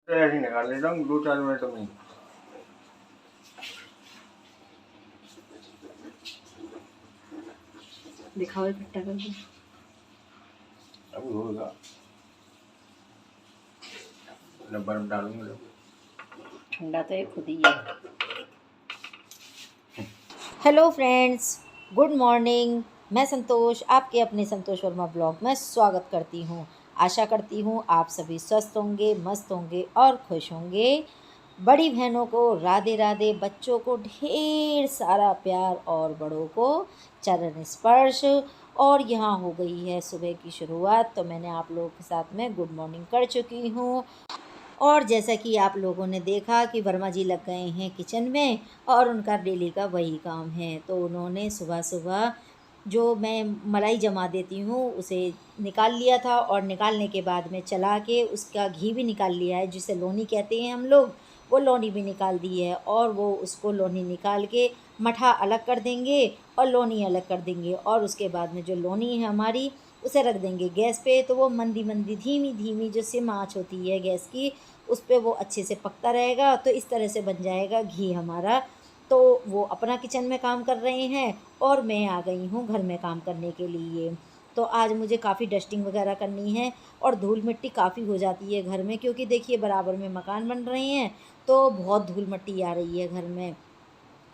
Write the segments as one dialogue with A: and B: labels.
A: ऐसे ही निकाल लेता हूँ 2-4 मिनट में।
B: दिखाओ इकट्ठा करके।
A: अब होगा ना, बर्फ डालूंगा।
B: ठंडा तो ये खुद ही है। Hello friends, good morning. मैं संतोष आपके अपने संतोष वर्मा ब्लॉग में स्वागत करती हूँ। आशा करती हूँ आप सभी स्वस्थ होंगे, मस्त होंगे और खुश होंगे। बड़ी बहनों को राधे राधे, बच्चों को ढेर सारा प्यार और बड़ों को चरण स्पर्श। और यहाँ हो गई है सुबह की शुरुआत, तो मैंने आप लोगों के साथ में गुड मॉर्निंग कर चुकी हूँ। और जैसा कि आप लोगों ने देखा कि वर्मा जी लग गए हैं किचन में और उनका डेली का वही काम है। तो उन्होंने सुबह सुबह जो मैं मलाई जमा देती हूँ उसे निकाल लिया था, और निकालने के बाद में चला के उसका घी भी निकाल लिया है, जिसे लोनी कहते हैं हम लोग। वो लोनी भी निकाल दी है, और वो उसको लोनी निकाल के मठा अलग कर देंगे और लोनी अलग कर देंगे। और उसके बाद में जो लोनी है हमारी, उसे रख देंगे गैस पे। तो वो मंदी मंदी धीमी धीमी जो सिम आँच होती है गैस की, उस पे वो अच्छे से पकता रहेगा। तो इस तरह से बन जाएगा घी हमारा। तो वो अपना किचन में काम कर रहे हैं और मैं आ गई हूँ घर में काम करने के लिए। तो आज मुझे काफ़ी डस्टिंग वगैरह करनी है, और धूल मिट्टी काफ़ी हो जाती है घर में, क्योंकि देखिए बराबर में मकान बन रहे हैं, तो बहुत धूल मिट्टी आ रही है घर में।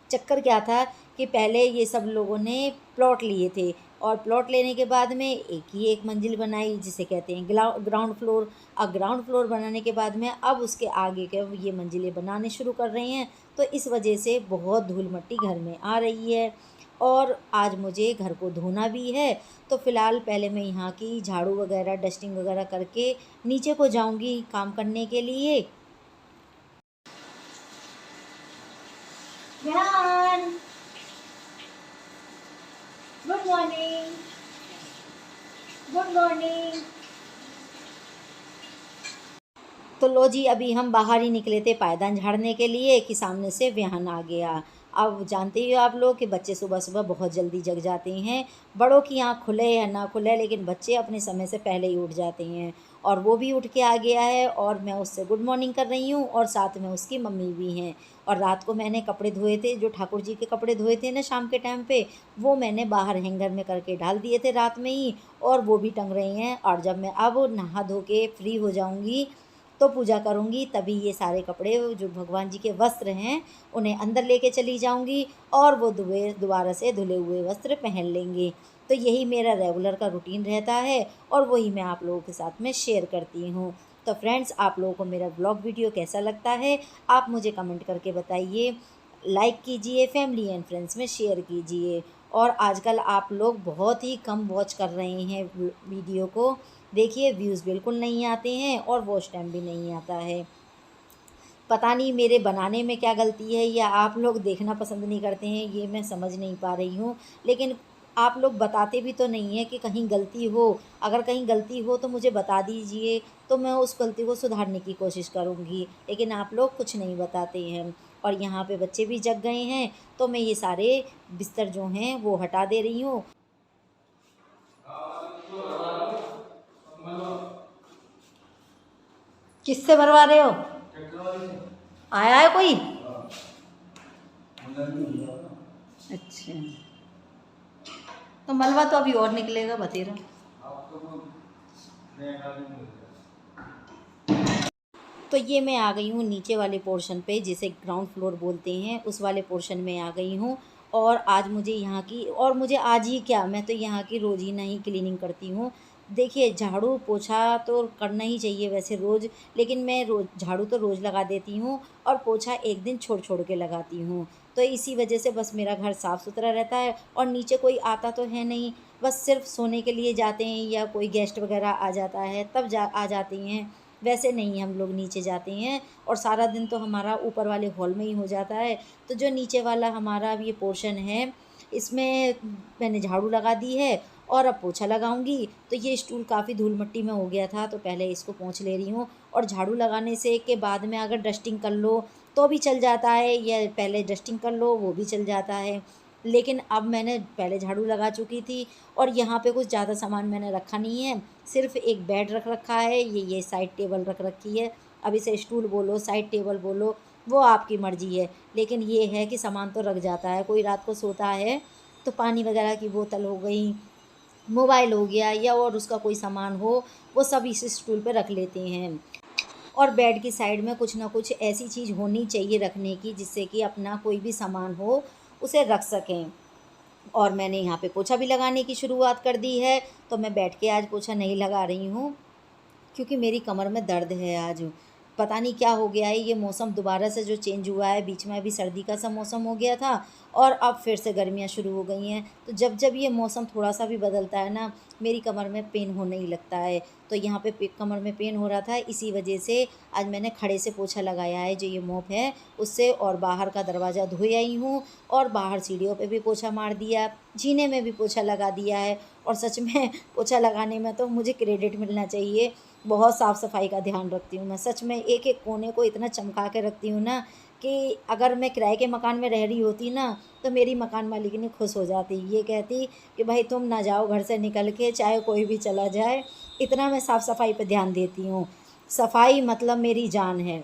B: चक्कर क्या था कि पहले ये सब लोगों ने प्लॉट लिए थे, और प्लॉट लेने के बाद में एक ही एक मंजिल बनाई, जिसे कहते हैं ग्राउंड फ्लोर। अब ग्राउंड फ्लोर बनाने के बाद में अब उसके आगे के ये मंजिलें बनाने शुरू कर रहे हैं। तो इस वजह से बहुत धूल मिट्टी घर में आ रही है, और आज मुझे घर को धोना भी है। तो फ़िलहाल पहले मैं यहाँ की झाड़ू वगैरह डस्टिंग वगैरह करके नीचे को जाऊँगी काम करने के लिए। Good morning, good morning. तो लो जी, अभी हम बाहर ही निकले थे पायदान झाड़ने के लिए कि सामने से विहान आ गया। अब जानते ही हो आप लोग कि बच्चे सुबह सुबह बहुत जल्दी जग जाते हैं। बड़ों की आँख खुले या ना खुले, लेकिन बच्चे अपने समय से पहले ही उठ जाते हैं। और वो भी उठ के आ गया है, और मैं उससे गुड मॉर्निंग कर रही हूँ, और साथ में उसकी मम्मी भी हैं। और रात को मैंने कपड़े धोए थे, जो ठाकुर जी के कपड़े धोए थे ना शाम के टाइम पे, वो मैंने बाहर हैंगर में करके डाल दिए थे रात में ही, और वो भी टंग रहे हैं। और जब मैं अब नहा धो के फ्री हो जाऊँगी तो पूजा करूँगी, तभी ये सारे कपड़े जो भगवान जी के वस्त्र हैं उन्हें अंदर लेके चली जाऊँगी, और वो दोबारा से धुले हुए वस्त्र पहन लेंगे। तो यही मेरा रेगुलर का रूटीन रहता है, और वही मैं आप लोगों के साथ में शेयर करती हूँ। तो फ्रेंड्स, आप लोगों को मेरा ब्लॉग वीडियो कैसा लगता है आप मुझे कमेंट करके बताइए। लाइक कीजिए, फैमिली एंड फ्रेंड्स में शेयर कीजिए। और आजकल आप लोग बहुत ही कम वॉच कर रहे हैं वीडियो को। देखिए व्यूज़ बिल्कुल नहीं आते हैं, और वॉच टाइम भी नहीं आता है। पता नहीं मेरे बनाने में क्या गलती है, या आप लोग देखना पसंद नहीं करते हैं, ये मैं समझ नहीं पा रही हूँ। लेकिन आप लोग बताते भी तो नहीं हैं कि कहीं गलती हो। अगर कहीं गलती हो तो मुझे बता दीजिए, तो मैं उस गलती को सुधारने की कोशिश करूँगी। लेकिन आप लोग कुछ नहीं बताते हैं। और यहाँ पे बच्चे भी जग गए हैं, तो मैं ये सारे बिस्तर जो हैं वो हटा दे रही हूँ। किससे भरवा रहे हो? आया है कोई? अच्छा, तो मलबा तो अभी और निकलेगा बतेरा। तो ये मैं आ गई हूँ नीचे वाले पोर्शन पे, जिसे ग्राउंड फ्लोर बोलते हैं, उस वाले पोर्शन में आ गई हूँ। और आज मुझे यहाँ की, और मुझे आज ही क्या, मैं तो यहाँ की रोज़ ही नहीं क्लीनिंग करती हूँ। देखिए झाड़ू पोछा तो करना ही चाहिए वैसे रोज़, लेकिन मैं रोज़ झाड़ू तो रोज़ लगा देती हूँ, और पोछा एक दिन छोड़ छोड़ के लगाती हूँ। तो इसी वजह से बस मेरा घर साफ़ सुथरा रहता है, और नीचे कोई आता तो है नहीं। बस सिर्फ सोने के लिए जाते हैं, या कोई गेस्ट वगैरह आ जाता है तब आ जाते हैं। वैसे नहीं हम लोग नीचे जाते हैं, और सारा दिन तो हमारा ऊपर वाले हॉल में ही हो जाता है। तो जो नीचे वाला हमारा ये पोर्शन है, इसमें मैंने झाड़ू लगा दी है, और अब पोछा लगाऊंगी। तो ये स्टूल काफ़ी धूल मिट्टी में हो गया था, तो पहले इसको पोंछ ले रही हूँ। और झाड़ू लगाने से के बाद में अगर डस्टिंग कर लो तो भी चल जाता है, या पहले डस्टिंग कर लो वो भी चल जाता है। लेकिन अब मैंने पहले झाड़ू लगा चुकी थी, और यहाँ पे कुछ ज़्यादा सामान मैंने रखा नहीं है। सिर्फ़ एक बेड रख रखा है, ये साइड टेबल रख रखी है। अब इसे स्टूल बोलो, साइड टेबल बोलो, वो आपकी मर्ज़ी है। लेकिन ये है कि सामान तो रख जाता है। कोई रात को सोता है तो पानी वगैरह की बोतल हो गई, मोबाइल हो गया या और उसका कोई सामान हो, वो सब इस स्टूल पे रख लेते हैं। और बेड की साइड में कुछ ना कुछ ऐसी चीज़ होनी चाहिए रखने की, जिससे कि अपना कोई भी सामान हो उसे रख सकें। और मैंने यहाँ पे पोछा भी लगाने की शुरुआत कर दी है, तो मैं बैठ के आज पोछा नहीं लगा रही हूँ, क्योंकि मेरी कमर में दर्द है आज। पता नहीं क्या हो गया है, ये मौसम दोबारा से जो चेंज हुआ है, बीच में अभी सर्दी का सा मौसम हो गया था और अब फिर से गर्मियाँ शुरू हो गई हैं। तो जब जब ये मौसम थोड़ा-सा भी बदलता है ना, मेरी कमर में पेन होने ही लगता है। तो यहाँ पे कमर में पेन हो रहा था, इसी वजह से आज मैंने खड़े से पोछा लगाया है, जो ये मॉप है उससे, और बाहर का दरवाज़ा धोई आई हूँ और बाहर सीढ़ियों पे भी पोछा मार दिया, जीने में भी पोछा लगा दिया है। और सच में पोछा लगाने में तो मुझे क्रेडिट मिलना चाहिए। बहुत साफ़-सफ़ाई का ध्यान रखती हूँ मैं, सच में एक-एक कोने को इतना चमका के रखती हूँ ना, कि अगर मैं किराए के मकान में रह रही होती ना, तो मेरी मकान मालिकिन खुश हो जाती। ये कहती कि भाई तुम ना जाओ घर से निकल के, चाहे कोई भी चला जाए, इतना मैं साफ़-सफ़ाई पे ध्यान देती हूँ। सफ़ाई मतलब मेरी जान है।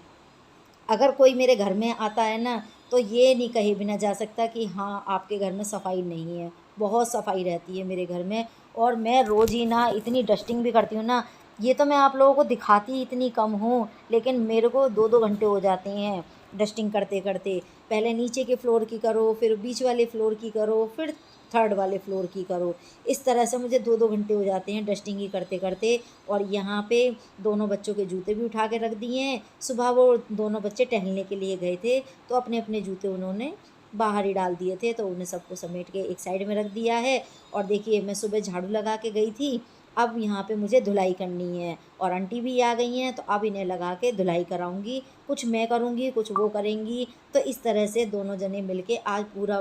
B: अगर कोई मेरे घर में आता है ना, तो ये नहीं कहे बिना जा सकता कि हाँ, आपके घर में सफाई नहीं है। बहुत सफाई रहती है मेरे घर में, और मैं रोज़ ही ना इतनी डस्टिंग भी करती हूँ ना, ये तो मैं आप लोगों को दिखाती इतनी कम हूँ, लेकिन मेरे को 2-2 घंटे हो जाते हैं डस्टिंग करते-करते। पहले नीचे के फ्लोर की करो, फिर बीच वाले फ्लोर की करो, फिर थर्ड वाले फ्लोर की करो। इस तरह से मुझे 2-2 घंटे हो जाते हैं डस्टिंग ही करते-करते। और यहाँ पे दोनों बच्चों के जूते भी उठा के रख दिए हैं। सुबह वो दोनों बच्चे टहलने के लिए गए थे, तो अपने-अपने जूते उन्होंने बाहर ही डाल दिए थे, तो उन्हें सबको समेट के एक साइड में रख दिया है। और देखिए, मैं सुबह झाड़ू लगा के गई थी, अब यहाँ पे मुझे धुलाई करनी है और आंटी भी आ गई हैं, तो अब इन्हें लगा के धुलाई कराऊँगी। कुछ मैं करूँगी, कुछ वो करेंगी। तो इस तरह से दोनों जने मिलके आज पूरा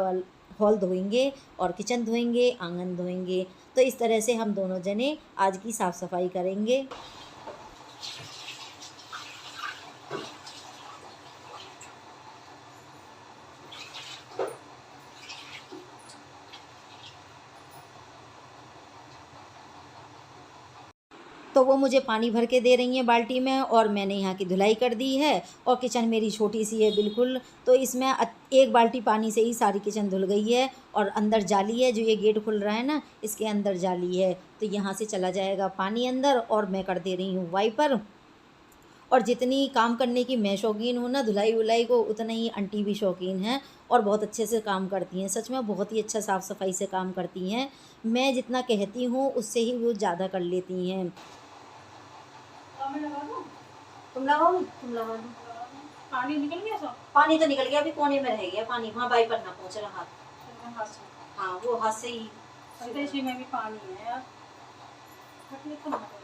B: हॉल धोएँगे और किचन धोएँगे, आँगन धोएँगे। तो इस तरह से हम दोनों जने आज की साफ़-सफ़ाई करेंगे। तो वो मुझे पानी भर के दे रही हैं बाल्टी में, और मैंने यहाँ की धुलाई कर दी है। और किचन मेरी छोटी सी है बिल्कुल, तो इसमें एक बाल्टी पानी से ही सारी किचन धुल गई है। और अंदर जाली है, जो ये गेट खुल रहा है ना, इसके अंदर जाली है, तो यहाँ से चला जाएगा पानी अंदर, और मैं कर दे रही हूँ वाइपर। और जितनी काम करने की मैं शौकीन हूँ ना धुलाई-वुलाई को, उतना ही आंटी भी शौकीन हैं और बहुत अच्छे से काम करती हैं। सच में बहुत ही अच्छा साफ़-सफ़ाई से काम करती हैं। मैं जितना कहती हूँ उससे ही वो ज़्यादा कर लेती हैं। मैं लगा दूँ? तुम लगाओ? तुम लगा दो।
C: पानी निकल गया सब?
B: पानी तो निकल गया, अभी कोने में रह गया पानी, वहाँ वाइपर ना पहुँच रहा हाथ।
C: हाथ से
B: हाँ, वो हाथ से ही।
C: इसी में भी पानी है यार। हटिए तो मत करो।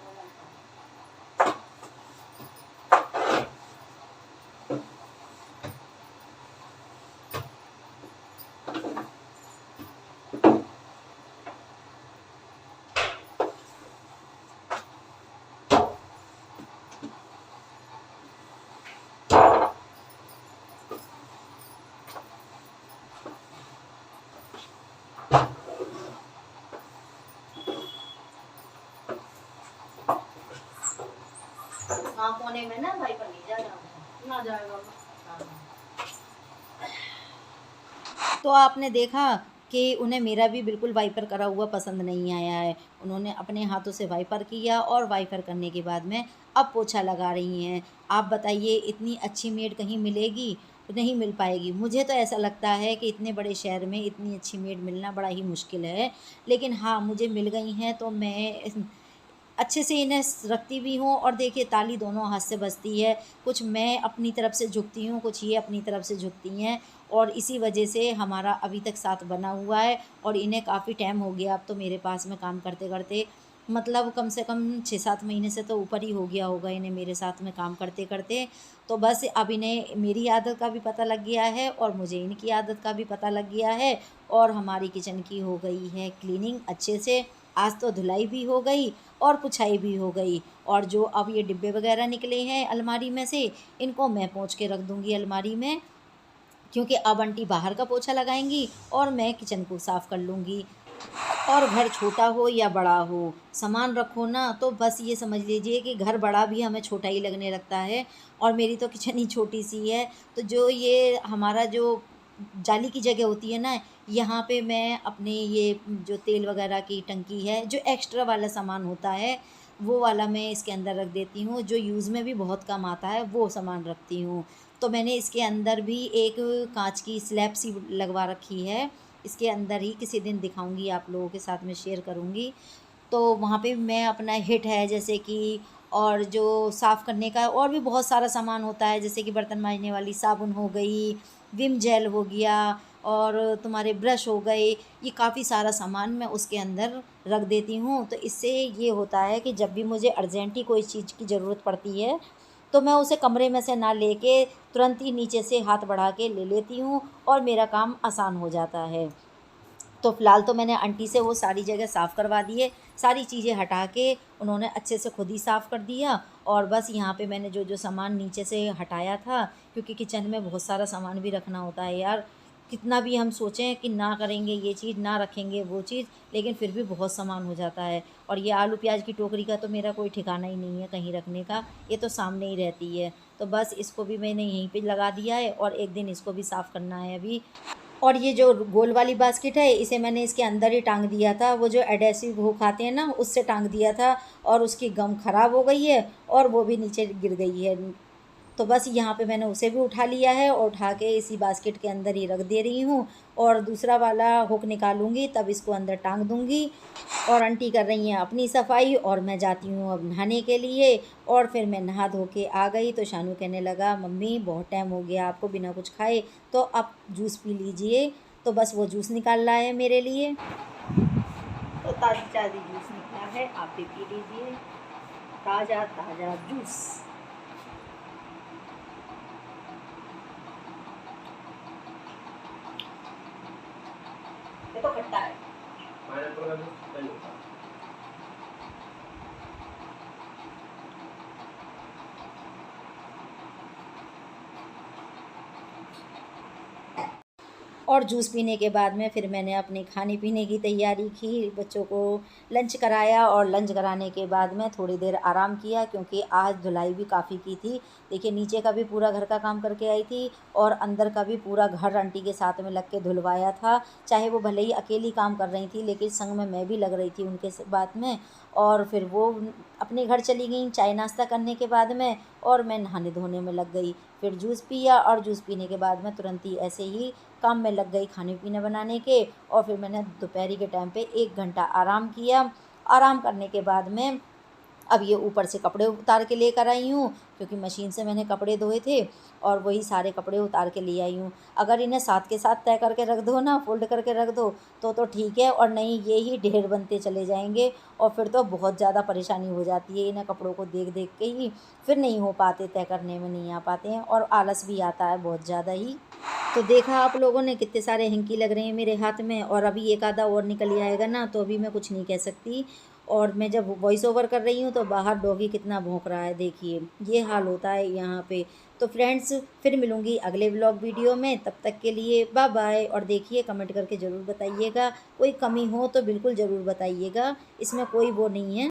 B: हाँ, कोने में ना वाइपर नहीं जा रहा।
C: ना जाएगा।
B: तो आपने देखा कि उन्हें मेरा भी बिल्कुल वाइपर करा हुआ पसंद नहीं आया है। उन्होंने अपने हाथों से वाइपर किया, और वाइपर करने के बाद में अब पोछा लगा रही हैं। आप बताइए, इतनी अच्छी मेड कहीं मिलेगी? नहीं मिल पाएगी। मुझे तो ऐसा लगता है कि इतने बड़े शहर में इतनी अच्छी मेड मिलना बड़ा ही मुश्किल है। लेकिन हाँ, मुझे मिल गई हैं, तो मैं अच्छे से इन्हें रखती भी हूँ। और देखिए, ताली दोनों हाथ से बजती है। कुछ मैं अपनी तरफ से झुकती हूँ, कुछ ये अपनी तरफ से झुकती हैं, और इसी वजह से हमारा अभी तक साथ बना हुआ है। और इन्हें काफ़ी टाइम हो गया अब तो मेरे पास में काम करते-करते, मतलब कम से कम 6-7 महीने से तो ऊपर ही हो गया होगा इन्हें मेरे साथ में काम करते-करते। तो बस अब इन्हें मेरी आदत का भी पता लग गया है, और मुझे इनकी आदत का भी पता लग गया है। और हमारी किचन की हो गई है क्लीनिंग अच्छे से। आज तो धुलाई भी हो गई और पुछाई भी हो गई। और जो अब ये डिब्बे वगैरह निकले हैं अलमारी में से, इनको मैं पोंछ के रख दूँगी अलमारी में, क्योंकि अब आंटी बाहर का पोछा लगाएंगी और मैं किचन को साफ़ कर लूँगी। और घर छोटा हो या बड़ा हो, सामान रखो ना तो बस ये समझ लीजिए कि घर बड़ा भी हमें छोटा ही लगने लगता है। और मेरी तो किचन ही छोटी सी है, तो जो ये हमारा जो जाली की जगह होती है ना, यहाँ पे मैं अपने ये जो तेल वगैरह की टंकी है, जो एक्स्ट्रा वाला सामान होता है वो वाला मैं इसके अंदर रख देती हूँ। जो यूज़ में भी बहुत कम आता है वो सामान रखती हूँ। तो मैंने इसके अंदर भी एक कांच की स्लैब सी लगवा रखी है, इसके अंदर ही किसी दिन दिखाऊंगी, आप लोगों के साथ में शेयर करूंगी। तो वहाँ पे मैं अपना हिट है जैसे कि, और जो साफ़ करने का और भी बहुत सारा सामान होता है, जैसे कि बर्तन मांजने वाली साबुन हो गई, विम जेल हो गया, और तुम्हारे ब्रश हो गए, ये काफ़ी सारा सामान मैं उसके अंदर रख देती हूँ। तो इससे ये होता है कि जब भी मुझे अर्जेंटली कोई चीज़ की ज़रूरत पड़ती है तो मैं उसे कमरे में से ना लेके तुरंत ही नीचे से हाथ बढ़ा के ले लेती हूँ और मेरा काम आसान हो जाता है। तो फ़िलहाल तो मैंने आंटी से वो सारी जगह साफ़ करवा दी है, सारी चीज़ें हटा के उन्होंने अच्छे से खुद ही साफ़ कर दिया। और बस यहाँ पे मैंने जो जो सामान नीचे से हटाया था, क्योंकि किचन में बहुत सारा सामान भी रखना होता है यार, कितना भी हम सोचें कि ना करेंगे ये चीज़, ना रखेंगे वो चीज़, लेकिन फिर भी बहुत सामान हो जाता है। और ये आलू प्याज की टोकरी का तो मेरा कोई ठिकाना ही नहीं है कहीं रखने का, ये तो सामने ही रहती है। तो बस इसको भी मैंने यहीं पे लगा दिया है और एक दिन इसको भी साफ़ करना है अभी। और ये जो गोल वाली बास्केट है, इसे मैंने इसके अंदर ही टांग दिया था, वो जो एडेसिव हुक आते हैं ना उससे टांग दिया था, और उसकी गम ख़राब हो गई है और वो भी नीचे गिर गई है। तो बस यहाँ पे मैंने उसे भी उठा लिया है और उठा के इसी बास्केट के अंदर ही रख दे रही हूँ। और दूसरा वाला हुक निकालूंगी तब इसको अंदर टांग दूंगी। और आंटी कर रही हैं अपनी सफाई और मैं जाती हूँ अब नहाने के लिए। और फिर मैं नहा धो के आ गई तो शानू कहने लगा, मम्मी बहुत टाइम हो गया आपको बिना कुछ खाए, तो आप जूस पी लीजिए। तो बस वो जूस निकाल रहा है मेरे लिए, तो ताज़ी ताज़ी जूस निकला है, आप भी पी लीजिए ताज़ा ताज़ा जूस। ये तो खट्टा है।
A: पाइनएप्पल का जूस खट्टा ही होता है।
B: और जूस पीने के बाद में फिर मैंने अपने खाने पीने की तैयारी की, बच्चों को लंच कराया और लंच कराने के बाद में थोड़ी देर आराम किया, क्योंकि आज धुलाई भी काफ़ी की थी। देखिए नीचे का भी पूरा घर का काम करके आई थी और अंदर का भी पूरा घर आंटी के साथ में लग के धुलवाया था। चाहे वो भले ही अकेली काम कर रही थी, लेकिन संग में मैं भी लग रही थी उनके बात में। और फिर वो अपने घर चली गई चाय नाश्ता करने के बाद में, और मैं नहाने धोने में लग गई। फिर जूस पिया और जूस पीने के बाद में तुरंत ही ऐसे ही काम में लग गई खाने पीने बनाने के। और फिर मैंने दोपहरी के टाइम पे 1 घंटा आराम किया। आराम करने के बाद में अब ये ऊपर से कपड़े उतार के लेकर आई हूँ, क्योंकि मशीन से मैंने कपड़े धोए थे और वही सारे कपड़े उतार के ले आई हूँ। अगर इन्हें साथ के साथ तय करके रख दो ना, फोल्ड करके रख दो तो ठीक है, और नहीं ये ही ढेर बनते चले जाएंगे और फिर तो बहुत ज़्यादा परेशानी हो जाती है। इन्हें कपड़ों को देख देख के ही फिर नहीं हो पाते, तय करने में नहीं आ पाते हैं और आलस भी आता है बहुत ज़्यादा ही। तो देखा आप लोगों ने कितने सारे हिंकी लग रहे हैं मेरे हाथ में, और अभी एक आधा और निकल ही आएगा ना, तो अभी मैं कुछ नहीं कह सकती। और मैं जब वॉइस ओवर कर रही हूँ तो बाहर डॉगी कितना भौंक रहा है, देखिए ये हाल होता है यहाँ पे। तो फ्रेंड्स फिर मिलूँगी अगले व्लॉग वीडियो में, तब तक के लिए बाय बाय। और देखिए कमेंट करके ज़रूर बताइएगा, कोई कमी हो तो बिल्कुल ज़रूर बताइएगा, इसमें कोई वो नहीं है।